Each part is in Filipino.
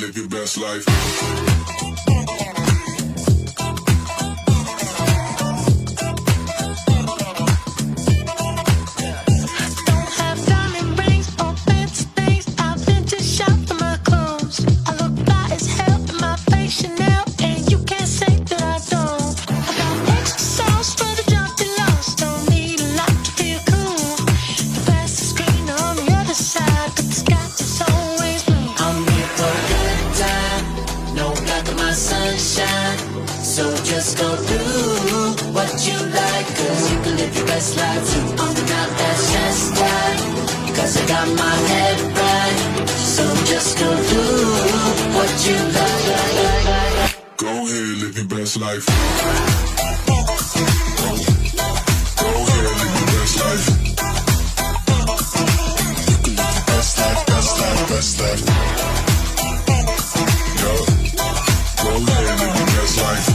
live your best life. Don't have diamond rings or fancy things. I've been to shop for my clothes. I look fly as hell in my face Chanel, and you can't say that I don't. I got extra sauce for the job you lost. Don't need a lot to feel cool. The grass is green on the other side, but the sky is always blue. I'm here for a good time, no black in my sunshine. So just go do what you like, 'cause you can live your best life too. On the map that's just right, 'cause I got my head right. So just go do what you like. Go ahead, live your best life. Go ahead, live your best life. You can live your best life, best life, best life. Yo, go ahead, live your best life.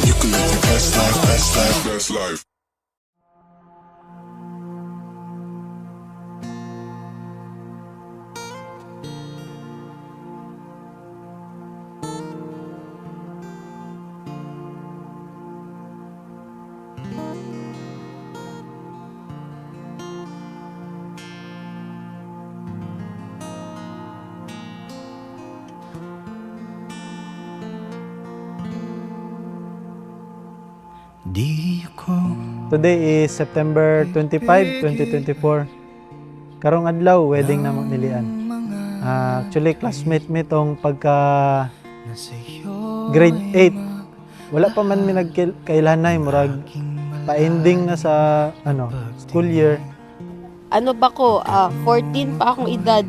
You can live your best life, best life, best life. Today is September 25, 2024. Karong adlaw, wedding na nilian. Actually, classmate mi tong pagka grade 8. Wala pa man mi nagkailanay, murag pa-ending na sa school year. Ano ba ko, 14 pa akong edad,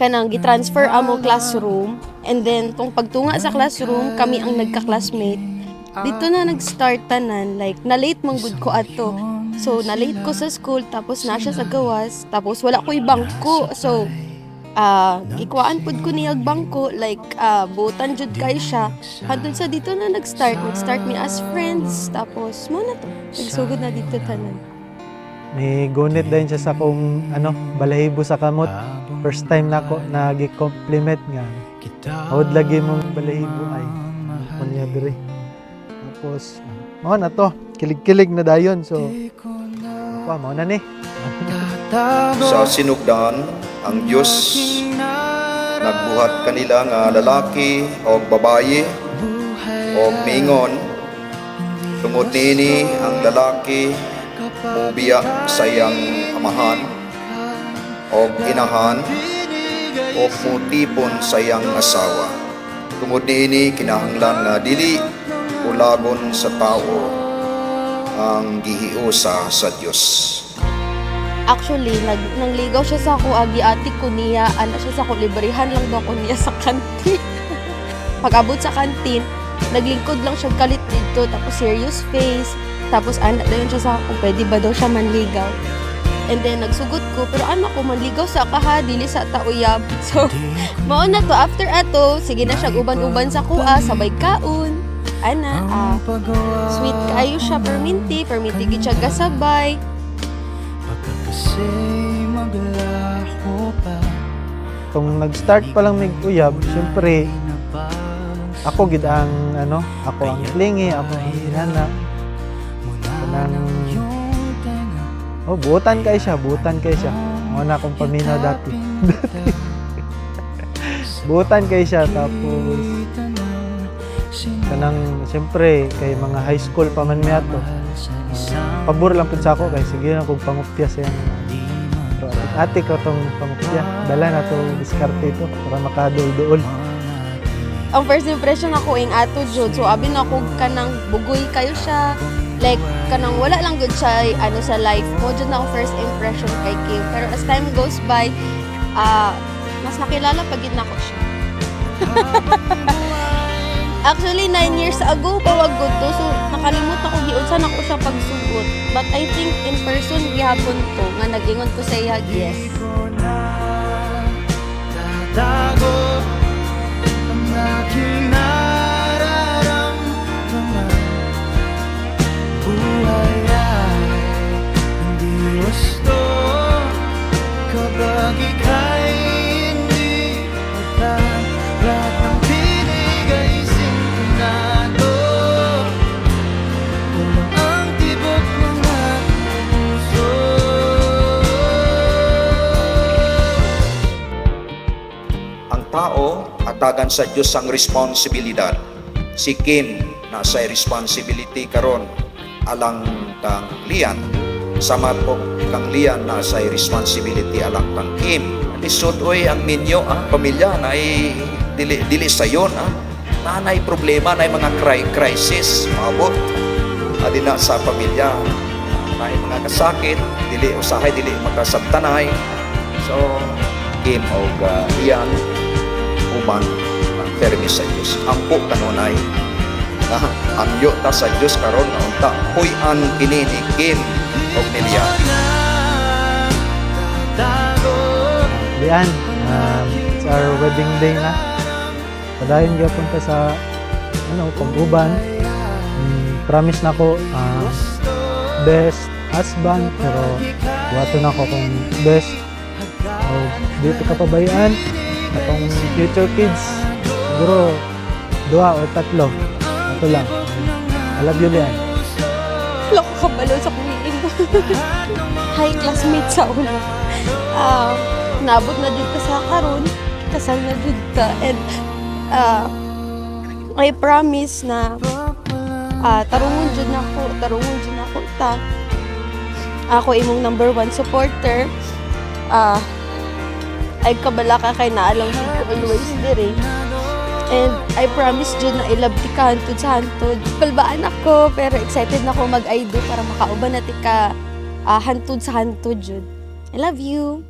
kanang gitransfer amo classroom, and then tong pagtunga sa classroom kami ang nagka-classmate. Dito na nag-start tanan, like na-late man gud ko ato. So na-late ko sa school, tapos na siya sa gawas, tapos wala ko bangko. So gikuan pud ko niyag bangko, like butan jud kay siya. Hantod sa dito na nag-start me as friends, tapos mo na to. Nagsugod na dito tanan. May gunit din siya sa kung balahibo sa kamot. First time na ako nagi-compliment nga. Awad lagi mong balahibo ay kunya diri. Tapos mao na to, kilig-kilig na dayon. So mao na ni. Sa sinugdan ang Diyos nagbuhat kanila nga lalaki o babayi o mingon. Tungod nini ang lalaki mubiya sa iyang amahan o inahan o mutipon sa iyang asawa. Tungod nini kinahanglan nga dili ulagon sa tao ang gihiusa sa Diyos. Actually, nangligaw siya sa ako, agi-ati ko niya, siya sa ako, librihan lang daw ko niya sa kantin. Pag-abot sa kantin, naglingkod lang siya kalit dito, tapos serious face, tapos anak daw siya sa ako, pwede ba daw siya manligaw? And then, nagsugot ko, pero anak ko, manligaw sa kaha, dili sa tauyab. So, mauna to, after ato, sige na siya uban-uban sa kuha, sabay kaon. Sweet kayo siya, perminti gid siya gasabay. Kung nag-start pa lang mig-uyab, syempre ako gid ang ako ang klingi, ako ang hinana. Kanang buutan kay siya. Ako na akong paminaw dati. Buutan kay siya, tapos kanang siyempre kay mga high school pa man miya to. Pabor lang pud sa ako kay sige na kog pangupya sa yan. Pero ate ko tong pangupya, dala na to diskarte ito para makadul-duol. Ang first impression ako ing ato jud, so abi na ako kanang bugoy kayo siya, like kanang wala lang gud siya sa life mo jud na ako first impression kay Kim. Pero as time goes by, mas nakilala pa gid nako siya. Actually, 9 years ago, pawag good to. So, nakalimot ako giunsan ako siya pagsugot. But I think in person, gihapon to, nga nag-ingon ko sa iya, yes. Kapag ika'y hindi Dagan sa Dios ang responsibilidad. Si Kim nasa responsibility karon alang kang Lian. Sama po kang Lian nasa responsibility alang kang Kim. Lisod oy ang minyo pamilya na dili sayon nanay problema na mga crisis maabot adi na sa pamilya na mga kasakit dili usahay dili makasabtanay. So Kim og Lian uban ang permis sa Dios ampo kanunay na angyo ta sa Dios karon na unta puy-an kini ni Kim og ni Lian. Lian, it's our wedding day na. Padayon gyapon ta sa pag-uban. Promise na ko best husband pero wato na ko kung best dito ka pabayaan atong future kids siguro 2 o 3 ato lang. I love you, Lian. Wala ko kabalo sa kumiin ko. Hi, classmate sa una. Nabot na dito sa karon, kasal na dito. And I promise na tarungon dyan ako ta. Ako imong number 1 supporter. Ay kabala ka kay naalang dito always dire. And I promise dyan na ilabti ka hantod sa hantod. Palbaan ako, pero excited na ako mag-aido para makauban na tika hantod sa hantod dyan. I love you.